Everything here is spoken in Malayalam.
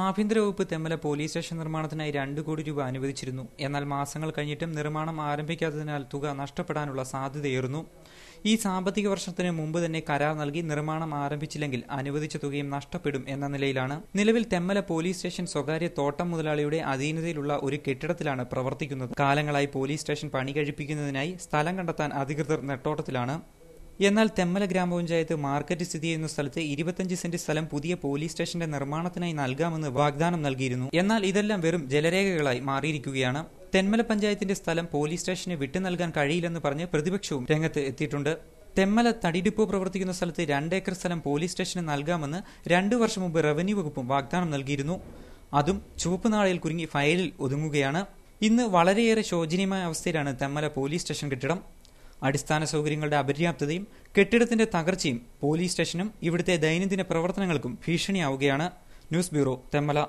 ആഭ്യന്തര വകുപ്പ് തെമ്മല പോലീസ് സ്റ്റേഷൻ നിർമ്മാണത്തിനായി 2 കോടി രൂപ അനുവദിച്ചിരുന്നു. എന്നാൽ മാസങ്ങൾ കഴിഞ്ഞിട്ടും നിർമ്മാണം ആരംഭിക്കാത്തതിനാൽ തുക നഷ്ടപ്പെടാനുള്ള സാധ്യതയേറുന്നു. ഈ സാമ്പത്തിക വർഷത്തിന് മുമ്പ് തന്നെ കരാർ നൽകി നിർമ്മാണം ആരംഭിച്ചില്ലെങ്കിൽ അനുവദിച്ച തുകയും നഷ്ടപ്പെടും എന്ന നിലയിലാണ്. നിലവിൽ തെമ്മല പോലീസ് സ്റ്റേഷൻ സ്വകാര്യ തോട്ടം മുതലാളിയുടെ അധീനതയിലുള്ള ഒരു കെട്ടിടത്തിലാണ് പ്രവർത്തിക്കുന്നത്. കാലങ്ങളായി പോലീസ് സ്റ്റേഷൻ പണി കഴിപ്പിക്കുന്നതിനായി സ്ഥലം കണ്ടെത്താൻ അധികൃതർ നെട്ടോട്ടത്തിലാണ്. എന്നാൽ തെമ്മല ഗ്രാമപഞ്ചായത്ത് മാർക്കറ്റ് സ്ഥിതി ചെയ്യുന്ന സ്ഥലത്ത് 25 സെന്റ് സ്ഥലം പുതിയ പോലീസ് സ്റ്റേഷന്റെ നിർമ്മാണത്തിനായി നൽകാമെന്ന് വാഗ്ദാനം നൽകിയിരുന്നു. എന്നാൽ ഇതെല്ലാം വെറും ജലരേഖകളായി മാറിയിരിക്കുകയാണ്. തെന്മല പഞ്ചായത്തിന്റെ സ്ഥലം പോലീസ് സ്റ്റേഷന് വിട്ടു നൽകാൻ കഴിയില്ലെന്ന് പറഞ്ഞ് പ്രതിപക്ഷവും രംഗത്ത് എത്തിയിട്ടുണ്ട്. തെമ്മല തടി ഡിപ്പോ പ്രവർത്തിക്കുന്ന സ്ഥലത്ത് 2 ഏക്കർ സ്ഥലം പോലീസ് സ്റ്റേഷന് നൽകാമെന്ന് 2 വർഷം മുമ്പ് റവന്യൂ വകുപ്പും വാഗ്ദാനം നൽകിയിരുന്നു. അതും ചുവപ്പ് നാളയിൽ കുരുങ്ങി ഫയലിൽ ഒതുങ്ങുകയാണ്. ഇന്ന് വളരെയേറെ ശോചനീയമായ അവസ്ഥയിലാണ് തെമ്മല പോലീസ് സ്റ്റേഷൻ കെട്ടിടം. അടിസ്ഥാന സൗകര്യങ്ങളുടെ അപര്യാപ്തതയും കെട്ടിടത്തിന്റെ തകർച്ചയും പോലീസ് സ്റ്റേഷനും ഇവിടുത്തെ ദൈനംദിന പ്രവർത്തനങ്ങൾക്കും ഭീഷണിയാവുകയാണ്. News bureau, Thenmala.